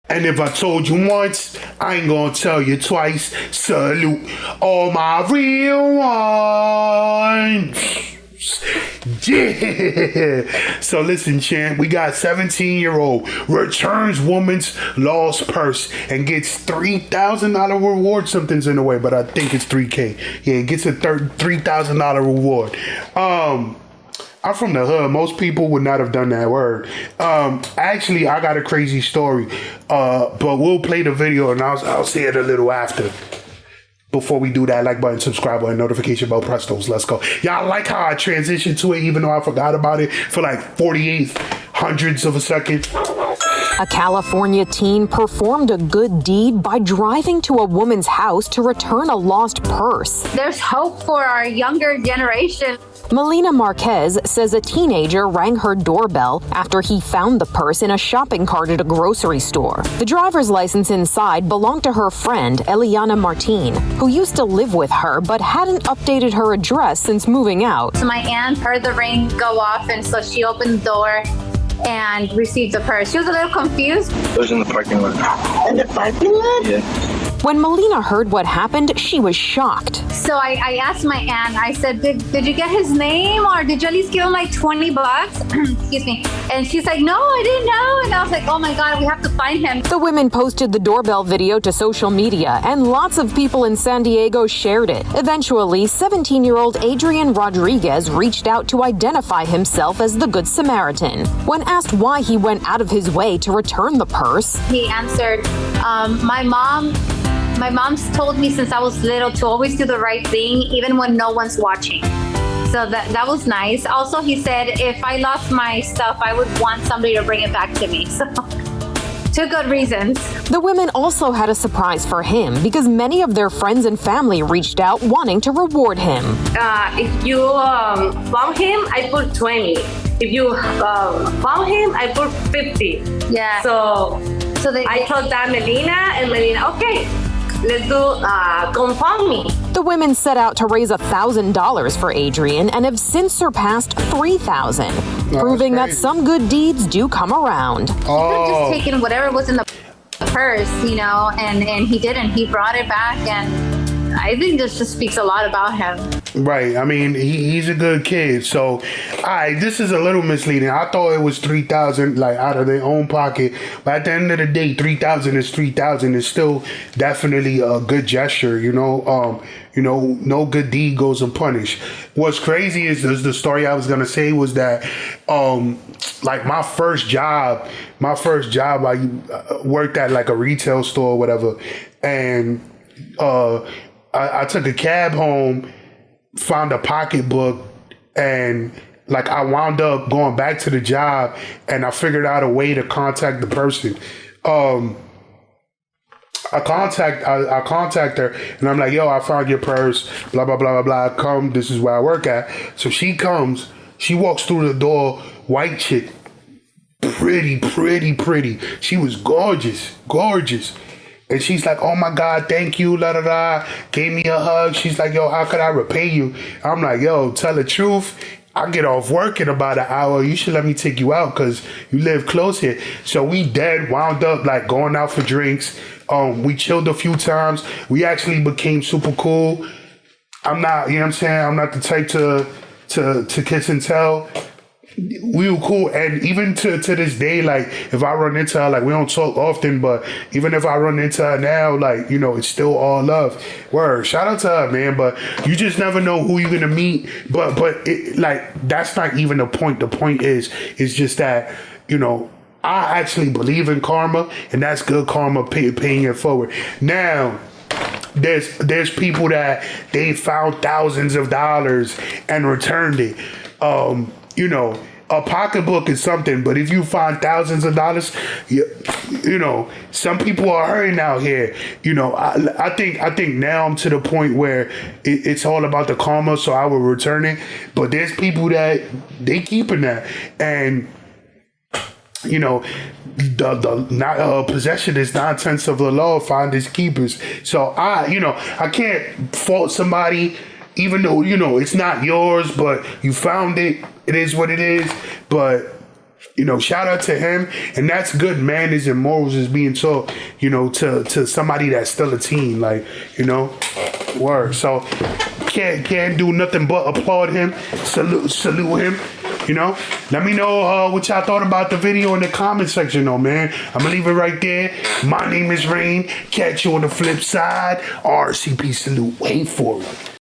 And if I told you once, I ain't gonna tell you twice. Salute all my real ones. Yeah. So listen, champ, we got 17-year-old returns woman's lost purse and gets $3,000 reward. Something's in the way, but I think it's $3K. Yeah, gets a $3,000 reward. I'm from the hood. Most people would not have done that word. Actually, I got a crazy story, but we'll play the video and I'll say it a little after. Before we do that, like button, subscribe button, notification bell, press those. Let's go. Y'all like how I transitioned to it, even though I forgot about it for like 48 hundredths of a second? A California teen performed a good deed by driving to a woman's house to return a lost purse. There's hope for our younger generation. Melina Marquez says a teenager rang her doorbell after he found the purse in a shopping cart at a grocery store. The driver's license inside belonged to her friend, Eliana Martin, who used to live with her but hadn't updated her address since moving out. So my aunt heard the ring go off, and so she opened the door and received the purse. She was a little confused. It was in the parking lot. In the parking lot? Yeah. When Melina heard what happened, she was shocked. So I asked my aunt, I said, did you get his name, or did you at least give him like 20 bucks? Excuse me. And she's like, no, I didn't know. And I was like, oh my God, we have to find him. The women posted the doorbell video to social media, and lots of people in San Diego shared it. Eventually, 17-year-old Adrian Rodriguez reached out to identify himself as the Good Samaritan. When asked why he went out of his way to return the purse, he answered, my mom's told me since I was little to always do the right thing, even when no one's watching. So that was nice. Also, he said, if I lost my stuff, I would want somebody to bring it back to me. So, two good reasons. The women also had a surprise for him because many of their friends and family reached out wanting to reward him. If you found him, I put 20. If you found him, I put 50. Yeah. So I told that Melina, okay, let's do confirm me. The women set out to raise $1,000 for Adrian and have since surpassed $3,000, proving that some good deeds do come around. He could have just taken whatever was in the purse, and he didn't. He brought it back, and I think this just speaks a lot about him. Right. I mean, he's a good kid. So, this is a little misleading. I thought it was $3,000, like out of their own pocket. But at the end of the day, $3,000 is $3,000. It's still definitely a good gesture. No good deed goes unpunished. What's crazy is the story I was gonna say was that, like my first job, I worked at like a retail store or whatever, and I took a cab home, found a pocketbook, and like I wound up going back to the job, and I figured out a way to contact the person. I contact her, and I'm like, yo, I found your purse, blah, blah, blah, blah, blah. Come, this is where I work at. So she comes, she walks through the door, white chick, pretty. She was gorgeous. And she's like, oh my God, thank you, la da da. Gave me a hug. She's like, yo, how could I repay you? I'm like, yo, tell the truth. I get off work in about an hour. You should let me take you out because you live close here. So we wound up like going out for drinks. We chilled a few times. We actually became super cool. I'm not, I'm saying? I'm not the type to kiss and tell. We were cool, and even to this day, like if I run into her, like we don't talk often, but even if I run into her now, like it's still all love. Word, shout out to her, man. But you just never know who you're gonna meet. But that's not even the point. The point is just that I actually believe in karma, and that's good karma paying it forward. Now, there's people that they found thousands of dollars and returned it. A pocketbook is something, but if you find thousands of dollars, some people are hurting out here. I think now I'm to the point where it's all about the karma, so I will return it. But there's people that they keeping that, and the possession is 9/10 of the law. Finders keepers. So I can't fault somebody, even though it's not yours, but you found it. It is what it is. But You know, shout out to him, and that's good manners and morals is being taught, you know, to somebody that's still a teen, like, you know, word. So can't do nothing but applaud him, salute him, you know. Let me know what y'all thought about the video in the comment section, though, man. I'm gonna leave it right there. My name is Rain. Catch you on the flip side. RCP salute. Wait for it.